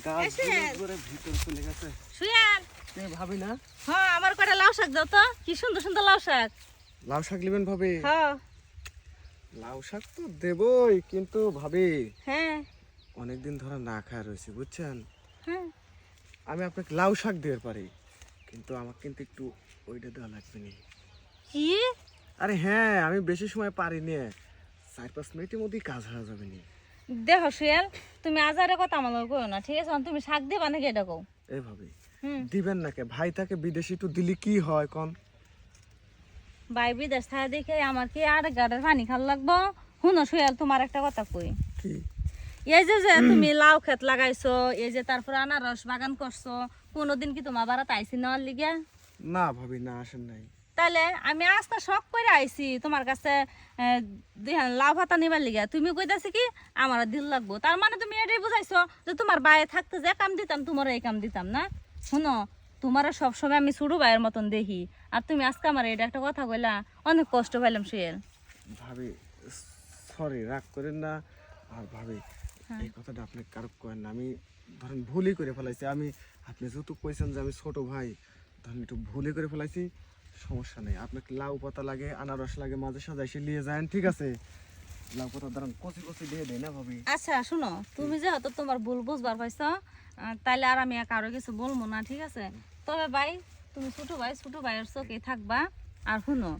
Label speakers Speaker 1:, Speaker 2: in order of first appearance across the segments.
Speaker 1: গাছগুলো ভিতর চলে গেছে।
Speaker 2: সুয়াল
Speaker 1: ভাবি না?
Speaker 2: হ্যাঁ, আমার কটা লাউ শাক দাও তো, কি সুন্দর সুন্দর লাউ শাক।
Speaker 1: লাউ শাক নেবেন ভাবি?
Speaker 2: হ্যাঁ
Speaker 1: লাউ শাক তো দেবই, কিন্তু ভাবি
Speaker 2: হ্যাঁ
Speaker 1: অনেকদিন ধরে না খাওয়া রয়েছে বুঝছেন।
Speaker 2: হ্যাঁ।
Speaker 1: আমি আপনাকে লাউ শাক দিতে পারি, কিন্তু আমাকে কিন্তু একটু ওইটা দেওয়া লাগবে না।
Speaker 2: কি?
Speaker 1: আরে হ্যাঁ, আমি বেশি সময় পারি নি, 4-5 মিনিটের মধ্যেই কাজ হয়ে যাবে নি।
Speaker 2: দেখো সুয়াল, তুমি আজারে কথা আমার কইও না, ঠিক আছে? তুমি শাক দিবা নাকি এটা কও।
Speaker 1: এই ভাবি
Speaker 2: হুম,
Speaker 1: দিবেন নাকি? ভাই তাকে বিদেশি একটু দিলি কি হয় কোন?
Speaker 2: ভাই বিদেশ থাকে দেখে আমার কি আর গাড়ের পানি খাল লাগবো? শুনো সুয়াল, তোমার একটা কথা কই।
Speaker 1: কি?
Speaker 2: এই যে যে তুমি লাউ ক্ষেত লাগাইছো, এই যে তারপর আনারস বাগান করছো, কোনোদিন কি তোমার বাড়াতে আইসি নেওয়ার লিগে?
Speaker 1: না ভাবি, না আসেন নাই।
Speaker 2: তাহলে আমি আস্তে শখ করে আইছি তোমার কাছে লাউ ভাতা নিবার লিগে, তুমি কইতাছি কি আমার দিল লাগবো। তার মানে তুমি এটাই বুঝাইছো যে তোমার বাইরে থাকতে যে কাম দিতাম তোমার এই কাম দিতাম না। শুনো, তোমার সবসময় আমি ছোট ভাইয়ের মতন দেখি, আর তুমি আজকে আমার এটা একটা কথা কইলা, অনেক কষ্ট পাইলাম সুয়েল।
Speaker 1: ভাবি সরি, রাগ করেন না। আর ভাবি
Speaker 2: হ্যাঁ।
Speaker 1: এই কথাটা আপনি কারো করেন না, আমি ধরেন ভুলই করে ফেলাইছি। আপনি যেহেতু কইছেন যে আমি ছোট ভাই, ধরেন একটু ভুলই করে ফেলাইছি, সমস্যা নেই। আপনাকে লাউ পাতা লাগে, আনারস লাগে, মাঝে সাঝে এসে নিয়ে যান, ঠিক আছে? লাউ পাতা ধরেন কচি কচি দিয়ে দেয় না ভাবি?
Speaker 2: আচ্ছা শুনো, তুমি যেহেতু তোমার ভুল বুঝবার পাইছো, তাইলে আর আমি কারো কিছু বলবো না, ঠিক আছে? তবে ভাই, তুমি ছোট ভাইয়ের চোখে থাকবা। আর শুনো,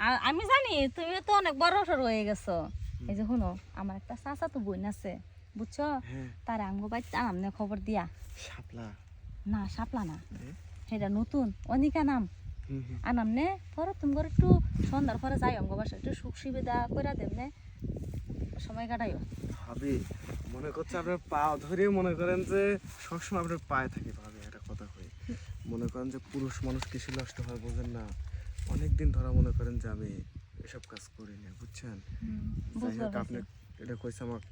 Speaker 2: আর আমি জানি তুমি তো অনেক বড় সড় হয়ে গেছো। এই যে শুনো, আমার একটা চাচা তো বোন আছে, বুঝছো?
Speaker 1: হ্যাঁ।
Speaker 2: তার আঙ্গু বাইতে আনামনে খবর দিয়া।
Speaker 1: শাপলা?
Speaker 2: না, শাপলা না,
Speaker 1: হ্যাঁ।
Speaker 2: সেটা নতুন অনিকা নাম।
Speaker 1: হুম হুম।
Speaker 2: আনামনে পরে তুমি করে একটু সন্ধ্যার পরে যাই অঙ্গ বাসা, একটু সুখ সুবিধা করে দেমনে সময় কাটাইও।
Speaker 1: ভাবি মনে করছে আপনার পা ধরে, মনে করেন যে সবসময় আপনার পায়ে থাকি। ভাবি একটা কথা কই, মনে করেন যে পুরুষ মানুষ কৃষি নষ্ট হয় বোঝেন না। অনেকদিন ধরা মনে করেন যে আমি এসব কাজ করি না বুঝছেন। যাই হোক, আপনি এটা কইছে আমাকে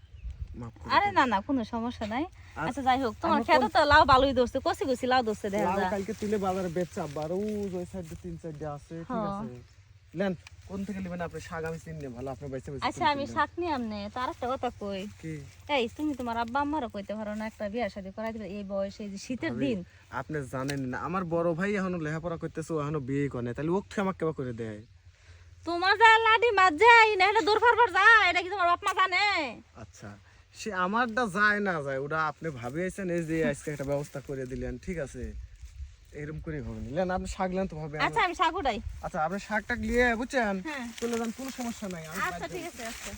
Speaker 1: মাফ করে
Speaker 2: আরে
Speaker 1: দিন।
Speaker 2: না না, কোনো সমস্যা নাই।
Speaker 1: আর
Speaker 2: আচ্ছা যাই হোক, তোমার
Speaker 1: আমার
Speaker 2: খেতে তো লাউ ভালোই ধরছে, কচি কচি লাউ ধরছে দেখা
Speaker 1: লাউ
Speaker 2: যায়।
Speaker 1: কালকে তুলে বাজারে বেচছে আবার, ওই সাইডে 3-4টা আছে, ঠিক
Speaker 2: হ্যাঁ।
Speaker 1: আছে? লেন, কোন থেকে নেবেন আপনি? শাক আমি চিনি ভালো, আপনার বাইসে বাইসে
Speaker 2: আচ্ছা আমি শাক নিয়ে আমনে তার একটা কথা কই।
Speaker 1: কি?
Speaker 2: এই তুমি তোমার আব্বা আম্মারও কইতে পারো না একটা বিয়া শাদী করাই দিবে এই বয়সে, এই যে শীতের
Speaker 1: ভাবি,
Speaker 2: দিন।
Speaker 1: আপনি জানেন না আমার বড় ভাই এখনো লেখাপড়া করতেছে, ও এখনো বিয়ে করে নাই, তাহলে ওকে আমাকে কেবা করে দেয়?
Speaker 2: তোমার যা লাডি মাছ যায় না, এটা দূর ফারবার যায়, এটা কি তোমার বাপ মা জানে?
Speaker 1: আচ্ছা, সে আমারটা যায় না যায়, ওটা আপনি ভাবিয়েছেন, এই যে আজকে একটা ব্যবস্থা করে দিলেন, ঠিক আছে? এরকম করে হবে নিলেন আপনি শাক লেন তো ভাবে।
Speaker 2: আচ্ছা আমি শাক উঠাই।
Speaker 1: আচ্ছা, আপনি শাকটা নিয়ে বুঝছেন
Speaker 2: হ্যাঁ।
Speaker 1: চলে যান, কোনো সমস্যা নাই। আমি
Speaker 2: আচ্ছা
Speaker 1: বাড়ি
Speaker 2: ঠিক
Speaker 1: যাবো।
Speaker 2: আছে। আচ্ছা,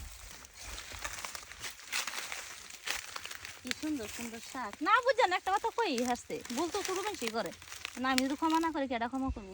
Speaker 2: কি সুন্দর সুন্দর শাক। না বুঝছেন একটা কথা কই হাসতে, বলতো শুরু বেশি করে না, আমি যদি ক্ষমা না করি কেটা ক্ষমা করবো?